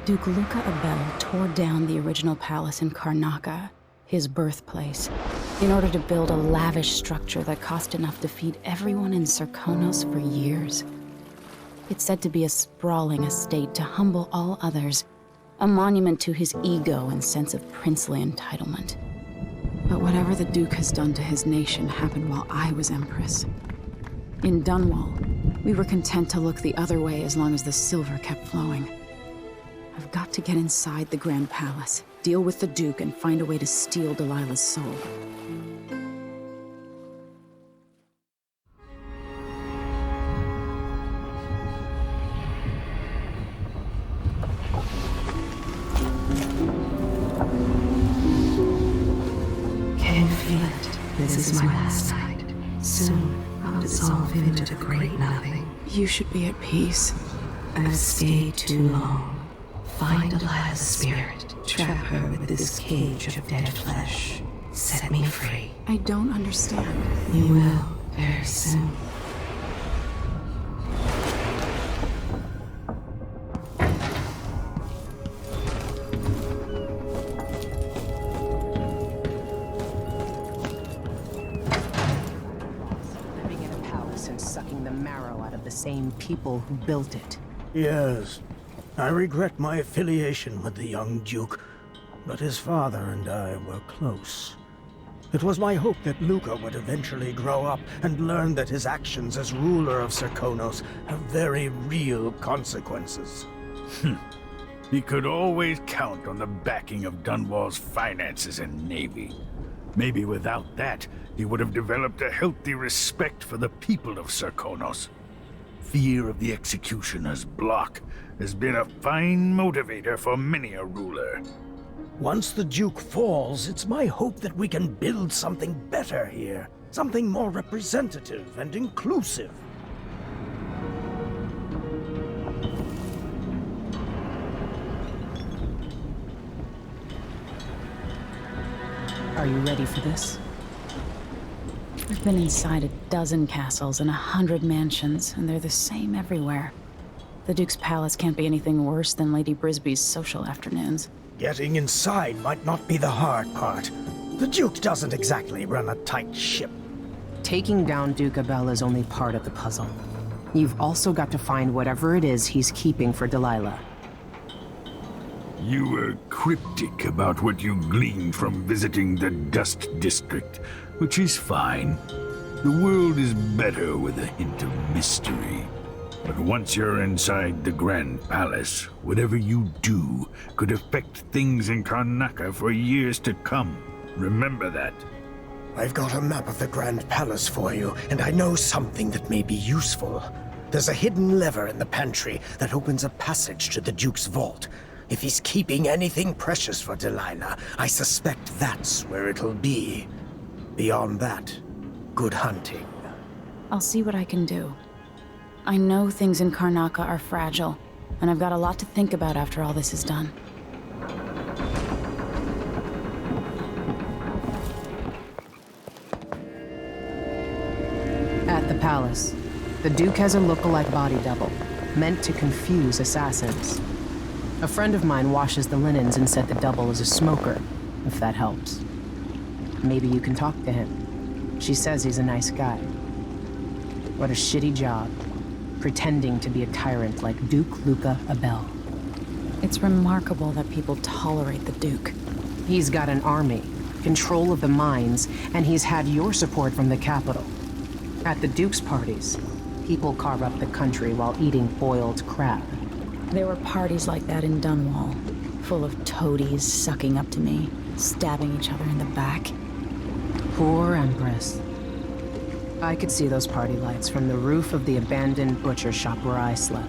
Duke Luca Abele tore down the original palace in Karnaca, his birthplace, in order to build a lavish structure that cost enough to feed everyone in Serkonos for years. It's said to be a sprawling estate to humble all others, a monument to his ego and sense of princely entitlement. But whatever the Duke has done to his nation happened while I was Empress. In Dunwall, we were content to look the other way as long as the silver kept flowing. I've got to get inside the Grand Palace, deal with the Duke, and find a way to steal Delilah's soul. Can feel it. This is my last night. Soon I'll dissolve into the great nothing. You should be at peace. I've stayed too long. Find Delilah's spirit. Trap her with this cage of dead flesh. Set me free. I don't understand. You will, very soon. Living in a palace and sucking the marrow out of the same people who built it. Yes. I regret my affiliation with the young Duke, but his father and I were close. It was my hope that Luca would eventually grow up and learn that his actions as ruler of Serkonos have very real consequences. He could always count on the backing of Dunwall's finances and navy. Maybe without that, he would have developed a healthy respect for the people of Serkonos. Fear of the executioner's block has been a fine motivator for many a ruler. Once the Duke falls, it's my hope that we can build something better here. Something more representative and inclusive. Are you ready for this? I've been inside a dozen castles and 100 mansions, and they're the same everywhere. The Duke's palace can't be anything worse than Lady Brisby's social afternoons. Getting inside might not be the hard part. The Duke doesn't exactly run a tight ship. Taking down Duke Abele is only part of the puzzle. You've also got to find whatever it is he's keeping for Delilah. You were cryptic about what you gleaned from visiting the Dust District, which is fine. The world is better with a hint of mystery. But once you're inside the Grand Palace, whatever you do could affect things in Karnaca for years to come. Remember that. I've got a map of the Grand Palace for you, and I know something that may be useful. There's a hidden lever in the pantry that opens a passage to the Duke's vault. If he's keeping anything precious for Delilah, I suspect that's where it'll be. Beyond that, good hunting. I'll see what I can do. I know things in Karnaca are fragile, and I've got a lot to think about after all this is done. At the palace, the Duke has a look-alike body double, meant to confuse assassins. A friend of mine washes the linens and said the double is a smoker, if that helps. Maybe you can talk to him. She says he's a nice guy. What a shitty job, pretending to be a tyrant like Duke Luca Abele. It's remarkable that people tolerate the Duke. He's got an army, control of the mines, and he's had your support from the capital. At the Duke's parties, people carve up the country while eating boiled crab. There were parties like that in Dunwall, full of toadies sucking up to me, stabbing each other in the back. Poor Empress. I could see those party lights from the roof of the abandoned butcher shop where I slept,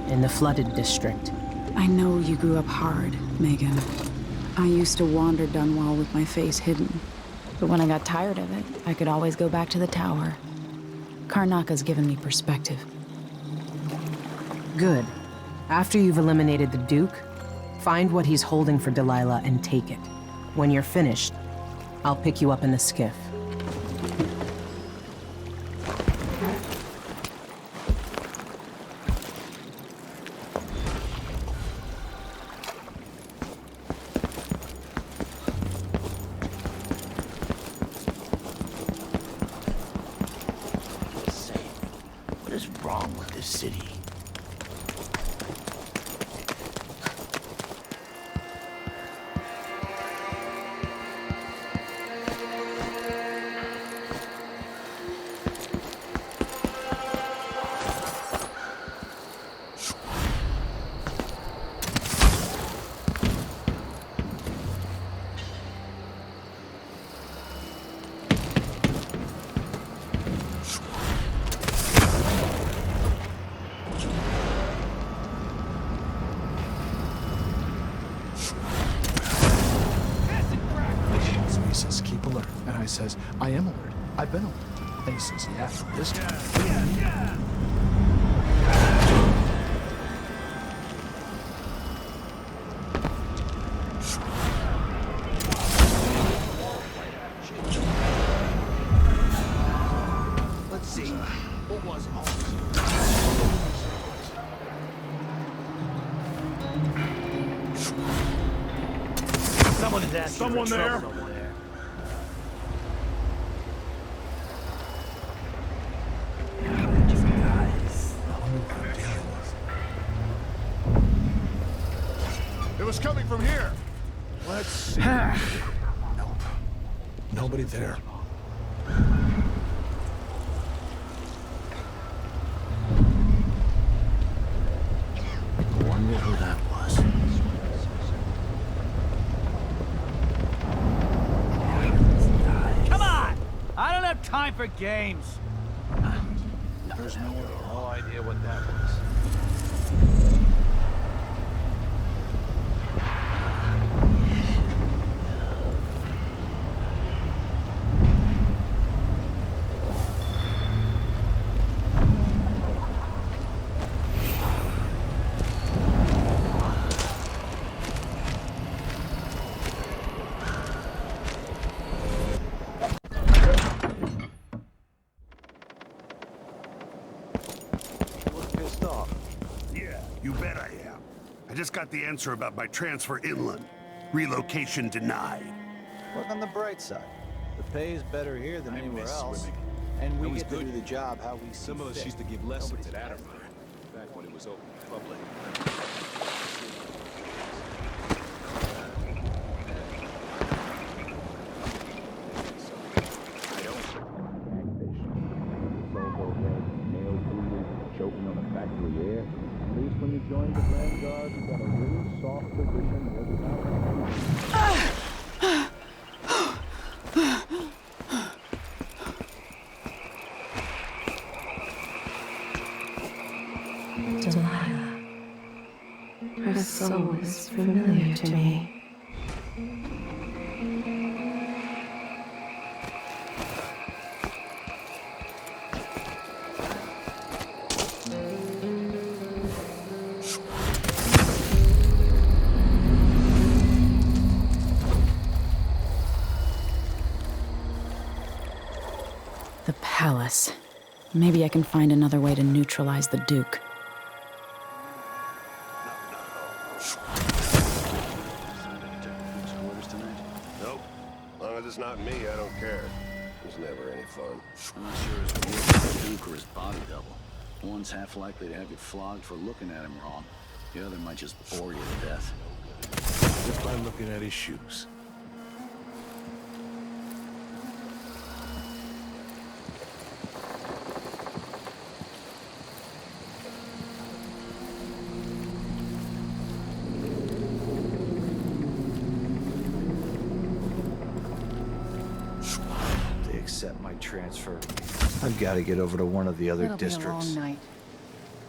in the flooded district. I know you grew up hard, Megan. I used to wander Dunwall with my face hidden, but when I got tired of it, I could always go back to the tower. Karnaca's given me perspective. Good. After you've eliminated the Duke, find what he's holding for Delilah and take it. When you're finished, I'll pick you up in the skiff. city. He says, keep alert. And I says, I am alert. I've been alert. And he says, yeah, this time. Let's see. What was it? Someone is asking. Someone there? It was coming from here. Let's see. Nope. Nobody there. Wonder who that was. Come on! I don't have time for games. There's no idea what that was. You bet I am. I just got the answer about my transfer inland. Relocation denied. Look on the bright side. The pay is better here than anywhere else. And we get to do the job how we see Some of us fit. used to give lessons at Addermire, back when it was open public. Choking on a factory air. At least when you join the Grand Guard, you got a really soft position near the Delilah. Her soul is familiar to me. The palace. Maybe I can find another way to neutralize the Duke. Nope. As long as it's not me, I don't care. It's never any fun. I'm not sure it's the Duke or his body double. One's half likely to have you flogged for looking at him wrong. The other might just bore you to death. Just by looking at his shoes. They accept my transfer. I've got to get over to one of the other districts. It'll be a long night.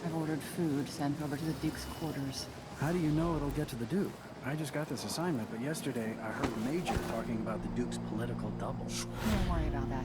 I've ordered food sent over to the Duke's quarters. How do you know it'll get to the Duke? I just got this assignment, but yesterday I heard Major talking about the Duke's political double. Don't worry about that.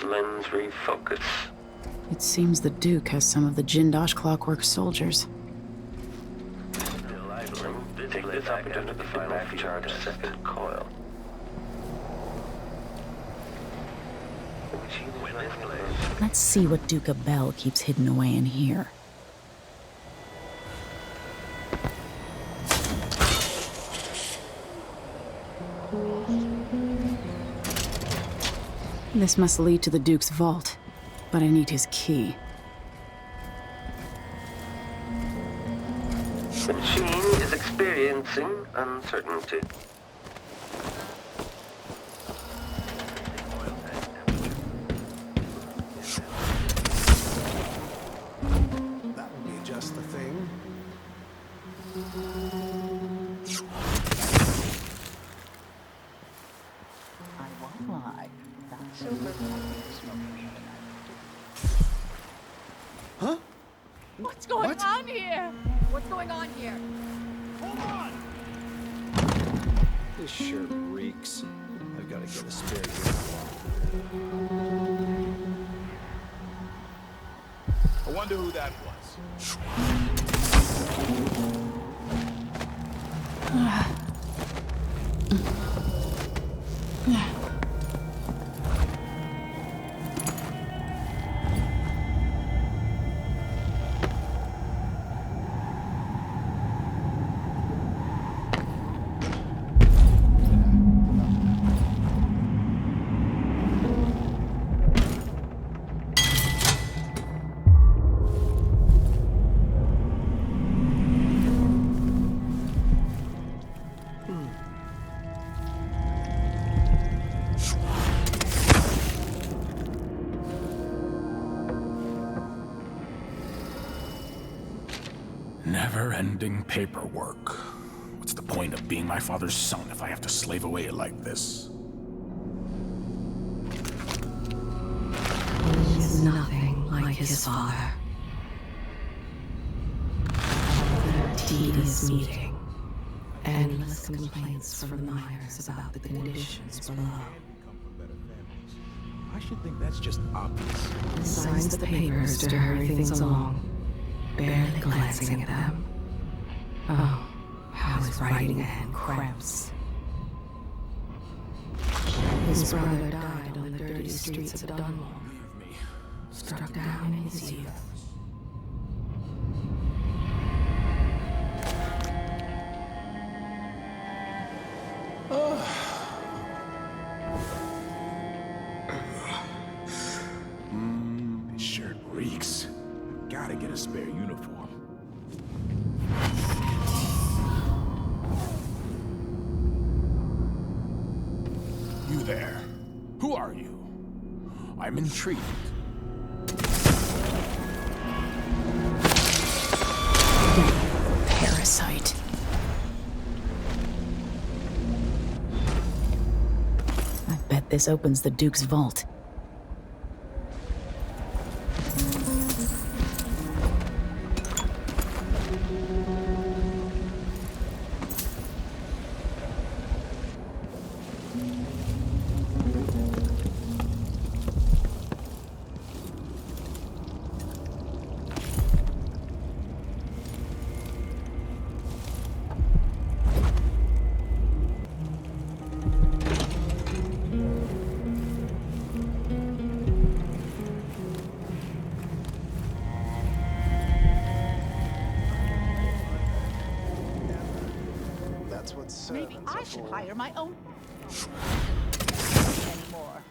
lens refocus. It seems the Duke has some of the Jindosh Clockwork soldiers. Delilah, take this opportunity to final feature the second coil. Let's see what Duke Abele keeps hidden away in here. This must lead to the Duke's vault, but I need his key. The machine is experiencing uncertainty. That would be just the thing. I won't lie. That silver Huh? What's going on here? What's going on here? Hold on! This shirt reeks. I've got to get a spare uniform. I wonder who that was. Never-ending paperwork. What's the point of being my father's son if I have to slave away like this? He is nothing like his father. A tedious meeting. Endless complaints from the miners about the conditions below. I should think that's just obvious. He signs the papers to hurry things along, barely glancing at them. Oh, how his writing hand cramps. His brother died on the dirty streets of Dunwall, struck down in his youth. This shirt reeks. Gotta get a spare uniform. You there. Who are you? I'm intrigued. Parasite. I bet this opens the Duke's vault. Maybe I should hire my own. Anymore.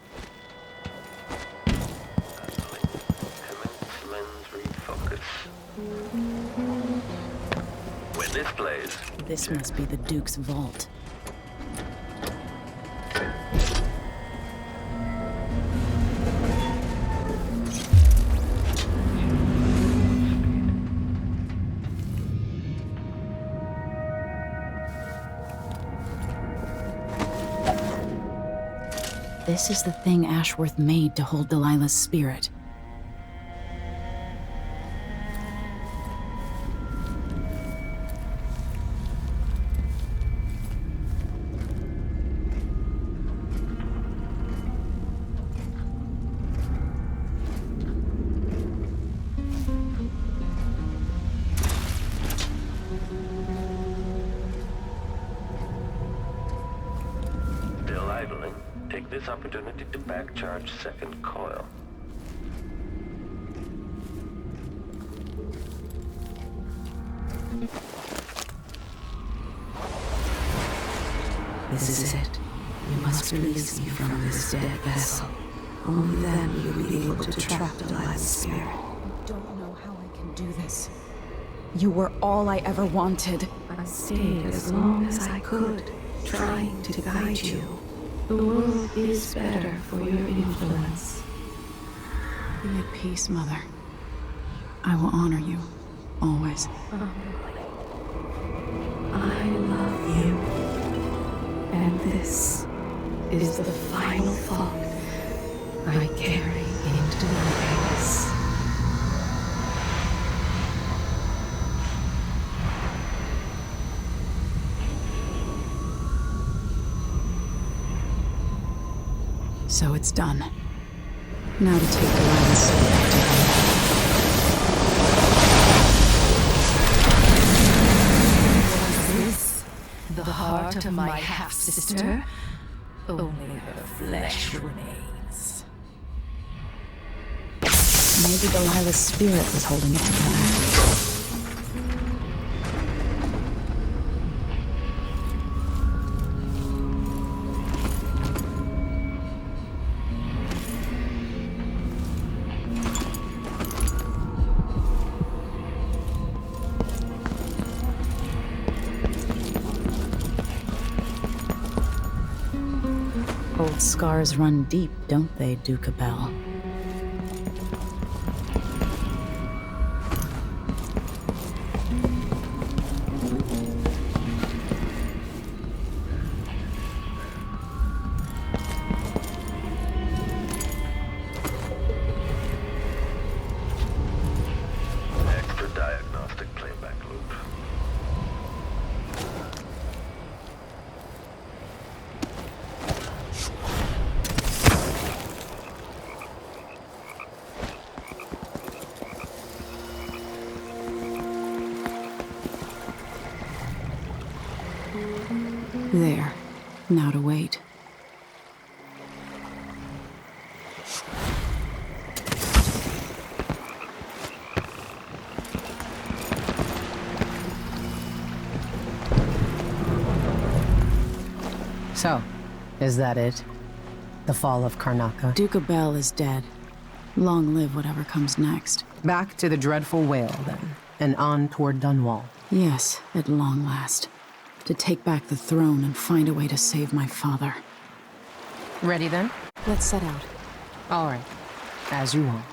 Lens refocus. When this plays, This must be the Duke's vault. This is the thing Ashworth made to hold Delilah's spirit. this opportunity to backcharge second coil. This is it. You must release me from this dead vessel. Only then will you be able to trap Delilah's spirit. I don't know how I can do this. You were all I ever wanted. I stayed as long as I could, trying to guide you. The world is better for your influence. Be at peace, Mother. I will honor you, always. I love you. And this is the final thought I carry into my abyss. So it's done. Now to take Delilah's soul back to her. Was this the heart of my half-sister? Only her flesh remains. Maybe Delilah's spirit was holding it together. Old scars run deep, don't they, Duke Abele? Extra diagnostic playback loop. There. Now to wait. So, is that it? The fall of Karnaca? Duke Abele is dead. Long live whatever comes next. Back to the dreadful whale, then, and on toward Dunwall. Yes, at long last. To take back the throne and find a way to save my father. Ready then? Let's set out. All right. As you want.